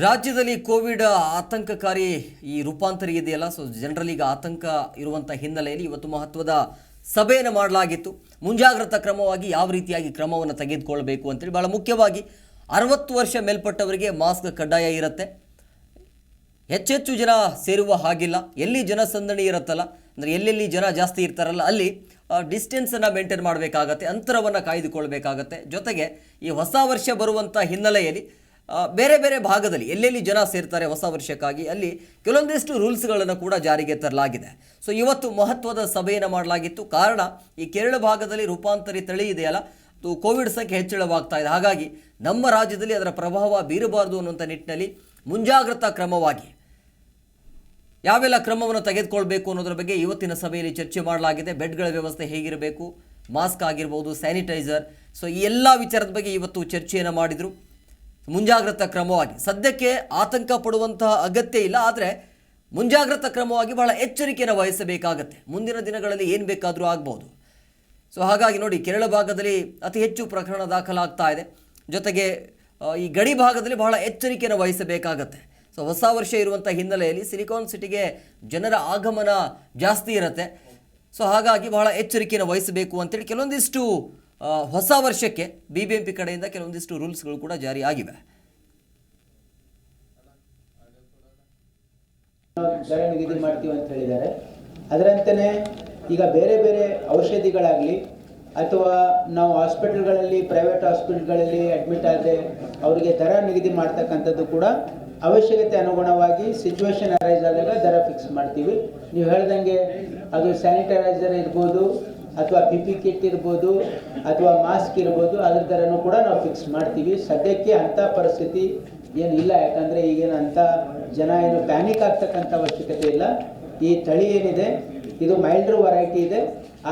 ರಾಜ್ಯದಲ್ಲಿ ಕೋವಿಡ್ ಆತಂಕಕಾರಿ ಈ ರೂಪಾಂತರ ಇದೆಯಲ್ಲ, ಸೊ ಜನರಲಿ ಈಗ ಆತಂಕ ಇರುವಂಥ ಹಿನ್ನೆಲೆಯಲ್ಲಿ ಇವತ್ತು ಮಹತ್ವದ ಸಭೆಯನ್ನು ಮಾಡಲಾಗಿತ್ತು. ಮುಂಜಾಗ್ರತಾ ಕ್ರಮವಾಗಿ ಯಾವ ರೀತಿಯಾಗಿ ಕ್ರಮವನ್ನು ತೆಗೆದುಕೊಳ್ಬೇಕು ಅಂತೇಳಿ, ಭಾಳ ಮುಖ್ಯವಾಗಿ 60 ವರ್ಷ ಮೇಲ್ಪಟ್ಟವರಿಗೆ ಮಾಸ್ಕ್ ಕಡ್ಡಾಯ ಇರುತ್ತೆ. ಹೆಚ್ಚೆಚ್ಚು ಜನ ಸೇರುವ ಹಾಗಿಲ್ಲ. ಎಲ್ಲಿ ಜನಸಂದಣಿ ಇರುತ್ತಲ್ಲ, ಅಂದರೆ ಎಲ್ಲೆಲ್ಲಿ ಜನ ಜಾಸ್ತಿ ಇರ್ತಾರಲ್ಲ ಅಲ್ಲಿ ಡಿಸ್ಟೆನ್ಸನ್ನು ಮೇಂಟೈನ್ ಮಾಡಬೇಕಾಗತ್ತೆ, ಅಂತರವನ್ನು ಕಾಯ್ದುಕೊಳ್ಬೇಕಾಗತ್ತೆ. ಜೊತೆಗೆ ಈ ಹೊಸ ವರ್ಷ ಬರುವಂಥ ಹಿನ್ನೆಲೆಯಲ್ಲಿ ಬೇರೆ ಬೇರೆ ಭಾಗದಲ್ಲಿ ಎಲ್ಲೆಲ್ಲಿ ಜನ ಸೇರ್ತಾರೆ ಹೊಸ ವರ್ಷಕ್ಕಾಗಿ ಅಲ್ಲಿ ಕೆಲವೊಂದಿಷ್ಟು ರೂಲ್ಸ್ಗಳನ್ನು ಕೂಡ ಜಾರಿಗೆ ತರಲಾಗಿದೆ. ಸೊ ಇವತ್ತು ಮಹತ್ವದ ಸಭೆಯನ್ನು ಮಾಡಲಾಗಿತ್ತು. ಕಾರಣ ಈ ಕೇರಳ ಭಾಗದಲ್ಲಿ ರೂಪಾಂತರಿ ತಳಿ ಇದೆಯಲ್ಲ, ಕೋವಿಡ್ ಸಂಖ್ಯೆ ಹೆಚ್ಚಳವಾಗ್ತಾ ಇದೆ. ಹಾಗಾಗಿ ನಮ್ಮ ರಾಜ್ಯದಲ್ಲಿ ಅದರ ಪ್ರಭಾವ ಬೀರಬಾರದು ಅನ್ನುವಂಥ ನಿಟ್ಟಿನಲ್ಲಿ ಮುಂಜಾಗ್ರತಾ ಕ್ರಮವಾಗಿ ಯಾವೆಲ್ಲ ಕ್ರಮವನ್ನು ತೆಗೆದುಕೊಳ್ಬೇಕು ಅನ್ನೋದ್ರ ಬಗ್ಗೆ ಇವತ್ತಿನ ಸಭೆಯಲ್ಲಿ ಚರ್ಚೆ ಮಾಡಲಾಗಿದೆ. ಬೆಡ್ಗಳ ವ್ಯವಸ್ಥೆ ಹೇಗಿರಬೇಕು, ಮಾಸ್ಕ್ ಆಗಿರ್ಬೋದು, ಸ್ಯಾನಿಟೈಸರ್, ಸೊ ಈ ಎಲ್ಲ ವಿಚಾರದ ಬಗ್ಗೆ ಇವತ್ತು ಚರ್ಚೆಯನ್ನು ಮಾಡಿದರು. ಮುಂಜಾಗ್ರತಾ ಕ್ರಮವಾಗಿ ಸದ್ಯಕ್ಕೆ ಆತಂಕ ಪಡುವಂತಹ ಅಗತ್ಯ ಇಲ್ಲ, ಆದರೆ ಮುಂಜಾಗ್ರತಾ ಕ್ರಮವಾಗಿ ಬಹಳ ಎಚ್ಚರಿಕೆಯನ್ನು ವಹಿಸಬೇಕಾಗತ್ತೆ. ಮುಂದಿನ ದಿನಗಳಲ್ಲಿ ಏನು ಬೇಕಾದರೂ ಆಗ್ಬೋದು. ಸೊ ಹಾಗಾಗಿ ನೋಡಿ, ಕೇರಳ ಭಾಗದಲ್ಲಿ ಅತಿ ಹೆಚ್ಚು ಪ್ರಕರಣ ದಾಖಲಾಗ್ತಾ ಇದೆ. ಜೊತೆಗೆ ಈ ಗಡಿ ಭಾಗದಲ್ಲಿ ಬಹಳ ಎಚ್ಚರಿಕೆಯನ್ನು ವಹಿಸಬೇಕಾಗತ್ತೆ. ಸೊ ಹೊಸ ವರ್ಷ ಇರುವಂಥ ಹಿನ್ನೆಲೆಯಲ್ಲಿ ಸಿಲಿಕಾನ್ ಸಿಟಿಗೆ ಜನರ ಆಗಮನ ಜಾಸ್ತಿ ಇರುತ್ತೆ. ಸೊ ಹಾಗಾಗಿ ಬಹಳ ಎಚ್ಚರಿಕೆಯನ್ನು ವಹಿಸಬೇಕು ಅಂತೇಳಿ ಕೆಲವೊಂದಿಷ್ಟು ಹೊಸ ವರ್ಷಕ್ಕೆ BBMP ಕಡೆಯಿಂದ ಕೆಲವೊಂದಿಷ್ಟು ರೂಲ್ಸ್ಗಳು ಕೂಡ ಜಾರಿ ಆಗಿವೆ. ದರ ನಿಗದಿ ಮಾಡ್ತೀವಿ ಅಂತ ಹೇಳಿದ್ದಾರೆ. ಅದರಂತೆಯೇ ಈಗ ಬೇರೆ ಬೇರೆ ಔಷಧಿಗಳಾಗಲಿ ಅಥವಾ ನಾವು ಹಾಸ್ಪಿಟಲ್ಗಳಲ್ಲಿ, ಪ್ರೈವೇಟ್ ಹಾಸ್ಪಿಟಲ್ಗಳಲ್ಲಿ ಅಡ್ಮಿಟ್ ಆದರೆ ಅವರಿಗೆ ದರ ನಿಗದಿ ಮಾಡ್ತಕ್ಕಂಥದ್ದು ಕೂಡ ಅವಶ್ಯಕತೆ ಅನುಗುಣವಾಗಿ ಸಿಚುವೇಶನ್ ಅರೈಸ್ ಆದಾಗ ದರ ಫಿಕ್ಸ್ ಮಾಡ್ತೀವಿ. ನೀವು ಹೇಳ್ದಂಗೆ ಅದು ಸ್ಯಾನಿಟೈಸರ್ ಇರ್ಬೋದು ಅಥವಾ PP ಕಿಟ್ ಇರ್ಬೋದು ಅಥವಾ ಮಾಸ್ಕ್ ಇರ್ಬೋದು, ಅದ್ರ ದರನೂ ಕೂಡ ನಾವು ಫಿಕ್ಸ್ ಮಾಡ್ತೀವಿ. ಸದ್ಯಕ್ಕೆ ಅಂಥ ಪರಿಸ್ಥಿತಿ ಏನಿಲ್ಲ, ಯಾಕಂದರೆ ಈಗೇನು ಅಂಥ ಜನ ಏನು ಪ್ಯಾನಿಕ್ ಆಗ್ತಕ್ಕಂಥ ಅವಶ್ಯಕತೆ ಇಲ್ಲ. ಈ ತಳಿ ಏನಿದೆ ಇದು ಮೈಲ್ಡ್ರ್ ವೆರೈಟಿ ಇದೆ,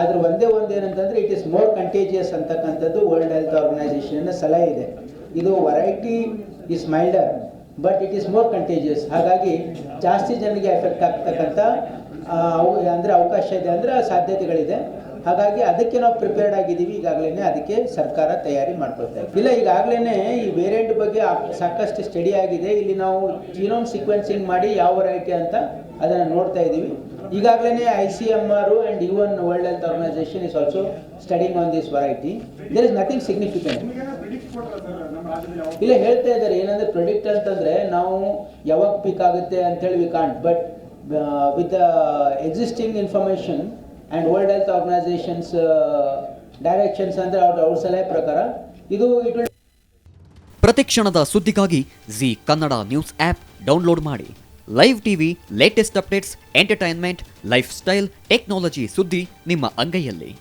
ಆದರೆ ಒಂದೇ ಏನಂತಂದರೆ ಇಟ್ ಈಸ್ ಮೋರ್ ಕಂಟೇಜಿಯಸ್ ಅಂತಕ್ಕಂಥದ್ದು ವರ್ಲ್ಡ್ ಹೆಲ್ತ್ ಆರ್ಗನೈಸೇಷನ್ನ ಸಲಹೆ ಇದೆ. ಇದು variety is milder but it is more contagious. ಹಾಗಾಗಿ ಜಾಸ್ತಿ ಜನರಿಗೆ ಎಫೆಕ್ಟ್ ಆಗ್ತಕ್ಕಂಥ ಅಂದರೆ ಅವಕಾಶ ಇದೆ, ಅಂದರೆ ಸಾಧ್ಯತೆಗಳಿದೆ. ಹಾಗಾಗಿ ಅದಕ್ಕೆ ನಾವು ಪ್ರಿಪೇರ್ಡ್ ಆಗಿದ್ದೀವಿ. ಈಗಾಗಲೇ ಅದಕ್ಕೆ ಸರ್ಕಾರ ತಯಾರಿ ಮಾಡ್ಕೊಳ್ತಾ ಇದೆ. ಇಲ್ಲ, ಈಗಾಗಲೇ ಈ ವೇರಿಯಂಟ್ ಬಗ್ಗೆ ಸಾಕಷ್ಟು ಸ್ಟಡಿ ಆಗಿದೆ. ಇಲ್ಲಿ ನಾವು ಜೀನೋಮ್ ಸೀಕ್ವೆನ್ಸಿಂಗ್ ಮಾಡಿ ಯಾವ ವೆರೈಟಿ ಅಂತ ಅದನ್ನು ನೋಡ್ತಾ ಇದ್ದೀವಿ. ಈಗಾಗಲೇ ICMR and even world health organisation is also studying on this variety. There is nothing significant. ಇಲ್ಲ, ಹೇಳ್ತಾ ಇದ್ದಾರೆ ಏನಂದರೆ ಪ್ರೆಡಿಕ್ಟ್ ಅಂತಂದರೆ ನಾವು ಯಾವಾಗ ಪೀಕ್ ಆಗುತ್ತೆ ಅಂತೇಳಿ we can't, but with the existing information and world health organisation's directions ಅಂದರೆ ಅವ್ರ ಸಲಹೆ ಪ್ರಕಾರ ಇದು ಇಟ್ ವಿಲ್. ಪ್ರತಿಕ್ಷಣದ ಸುದ್ದಿಗಾಗಿ Zee Kannada news app download ಮಾಡಿ. Live TV, latest updates, entertainment, lifestyle, technology ಸುದ್ದಿ ನಿಮ್ಮ ಅಂಗೈಯಲ್ಲಿ.